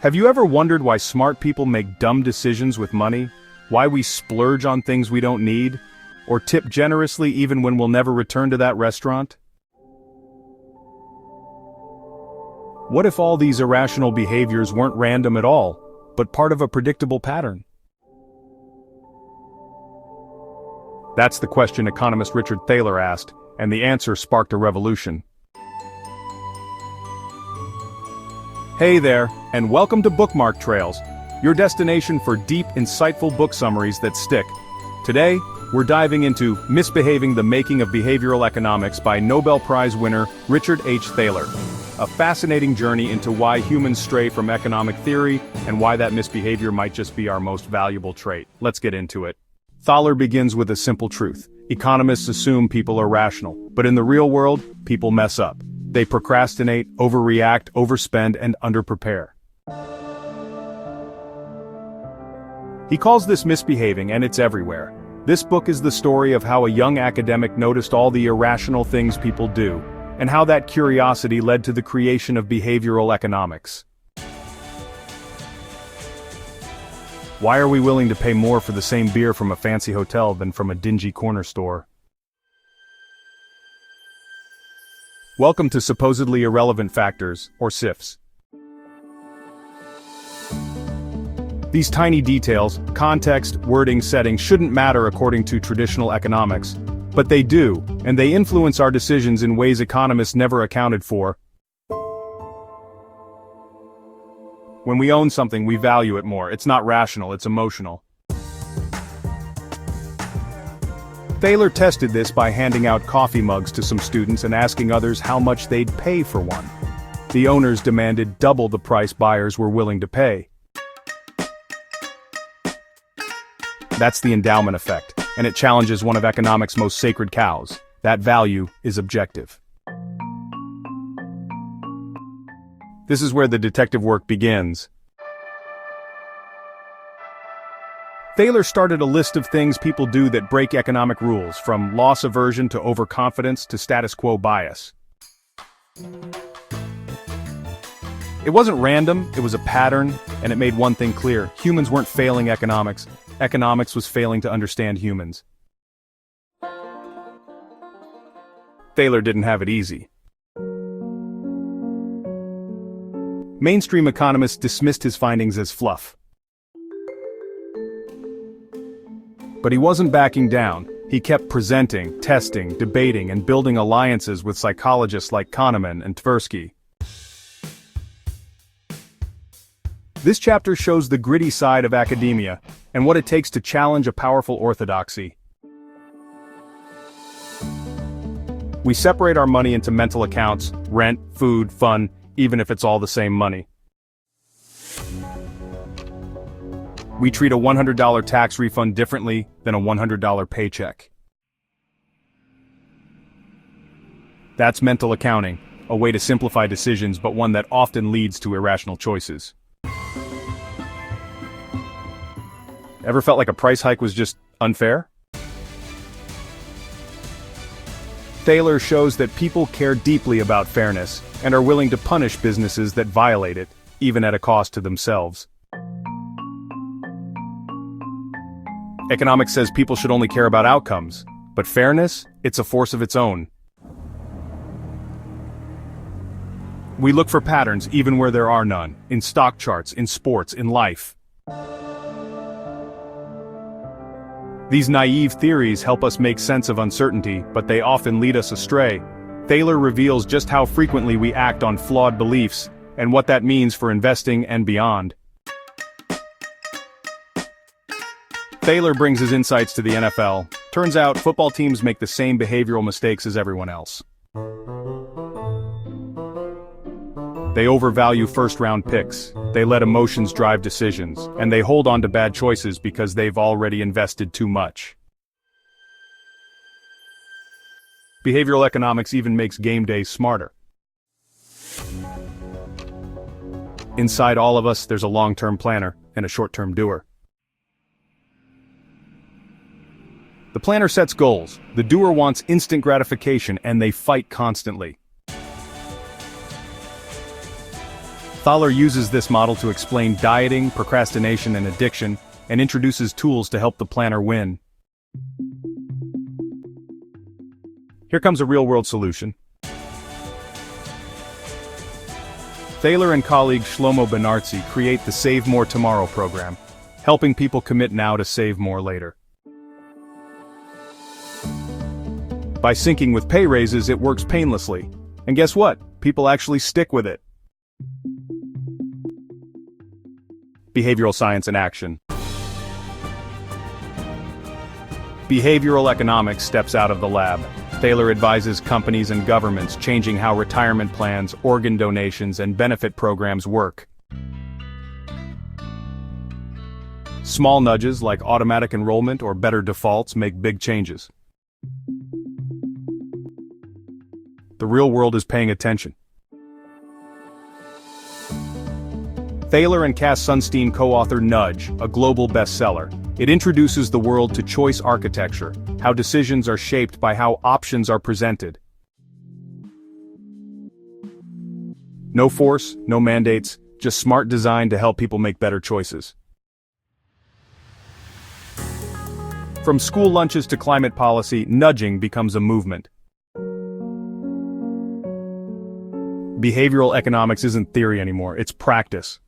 Have you ever wondered why smart people make dumb decisions with money? Why we splurge on things we don't need? Or tip generously even when we'll never return to that restaurant? What if all these irrational behaviors weren't random at all, but part of a predictable pattern? That's the question economist Richard Thaler asked, and the answer sparked a revolution. Hey there, and welcome to Bookmark Trails, your destination for deep, insightful book summaries that stick. Today, we're diving into Misbehaving: The Making of Behavioral Economics by Nobel Prize winner Richard H. Thaler. A fascinating journey into why humans stray from economic theory and why that misbehavior might just be our most valuable trait. Let's get into it. Thaler begins with a simple truth. Economists assume people are rational, but in the real world, people mess up. They procrastinate, overreact, overspend, and underprepare. He calls this misbehaving, and it's everywhere. This book is the story of how a young academic noticed all the irrational things people do, and how that curiosity led to the creation of behavioral economics. Why are we willing to pay more for the same beer from a fancy hotel than from a dingy corner store? Welcome to Supposedly Irrelevant Factors, or SIFs. These tiny details, context, wording, setting, shouldn't matter according to traditional economics. But they do, and they influence our decisions in ways economists never accounted for. When we own something, we value it more. It's not rational, it's emotional. Thaler tested this by handing out coffee mugs to some students and asking others how much they'd pay for one. The owners demanded double the price buyers were willing to pay. That's the endowment effect, and it challenges one of economics' most sacred cows. That value is objective. This is where the detective work begins. Thaler started a list of things people do that break economic rules, from loss aversion to overconfidence to status quo bias. It wasn't random, it was a pattern, and it made one thing clear: humans weren't failing economics. Economics was failing to understand humans. Thaler didn't have it easy. Mainstream economists dismissed his findings as fluff. But he wasn't backing down. He kept presenting, testing, debating, and building alliances with psychologists like Kahneman and Tversky. This chapter shows the gritty side of academia, and what it takes to challenge a powerful orthodoxy. We separate our money into mental accounts: rent, food, fun, even if it's all the same money. We treat a $100 tax refund differently than a $100 paycheck. That's mental accounting, a way to simplify decisions, but one that often leads to irrational choices. Ever felt like a price hike was just unfair? Thaler shows that people care deeply about fairness and are willing to punish businesses that violate it, even at a cost to themselves. Economics says people should only care about outcomes, but fairness, it's a force of its own. We look for patterns even where there are none, in stock charts, in sports, in life. These naive theories help us make sense of uncertainty, but they often lead us astray. Thaler reveals just how frequently we act on flawed beliefs, and what that means for investing and beyond. Thaler brings his insights to the NFL. Turns out, football teams make the same behavioral mistakes as everyone else. They overvalue first-round picks, they let emotions drive decisions, and they hold on to bad choices because they've already invested too much. Behavioral economics even makes game days smarter. Inside all of us, there's a long-term planner and a short-term doer. The planner sets goals, the doer wants instant gratification, and they fight constantly. Thaler uses this model to explain dieting, procrastination, and addiction, and introduces tools to help the planner win. Here comes a real-world solution. Thaler and colleague Shlomo Benartzi create the Save More Tomorrow program, helping people commit now to save more later. By syncing with pay raises, it works painlessly. And guess what? People actually stick with it. Behavioral science in action. Behavioral economics steps out of the lab. Thaler advises companies and governments, changing how retirement plans, organ donations, and benefit programs work. Small nudges like automatic enrollment or better defaults make big changes. The real world is paying attention. Thaler and Cass Sunstein co-author Nudge, a global bestseller. It introduces the world to choice architecture, how decisions are shaped by how options are presented. No force, no mandates, just smart design to help people make better choices. From school lunches to climate policy, nudging becomes a movement. Behavioral economics isn't theory anymore, it's practice.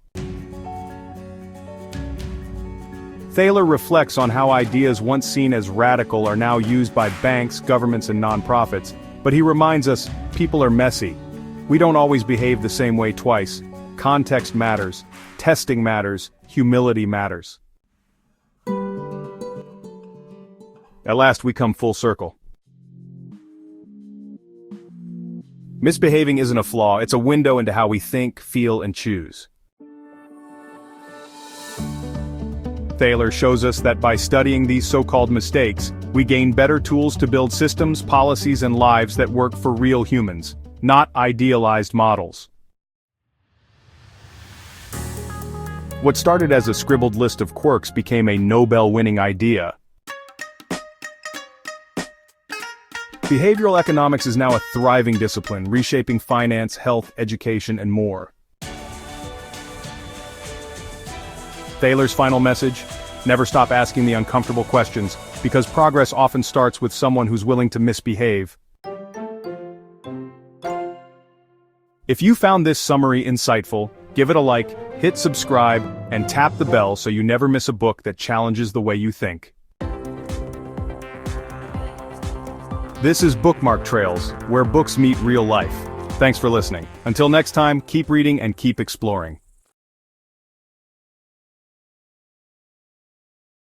Thaler reflects on how ideas once seen as radical are now used by banks, governments, and nonprofits, but he reminds us, people are messy. We don't always behave the same way twice. Context matters, testing matters, humility matters. At last we come full circle. Misbehaving isn't a flaw, it's a window into how we think, feel, and choose. Thaler shows us that by studying these so-called mistakes, we gain better tools to build systems, policies, and lives that work for real humans, not idealized models. What started as a scribbled list of quirks became a Nobel-winning idea. Behavioral economics is now a thriving discipline, reshaping finance, health, education, and more. Thaler's final message: never stop asking the uncomfortable questions, because progress often starts with someone who's willing to misbehave. If you found this summary insightful, give it a like, hit subscribe, and tap the bell so you never miss a book that challenges the way you think. This is Bookmark Trails, where books meet real life. Thanks for listening. Until next time, keep reading and keep exploring.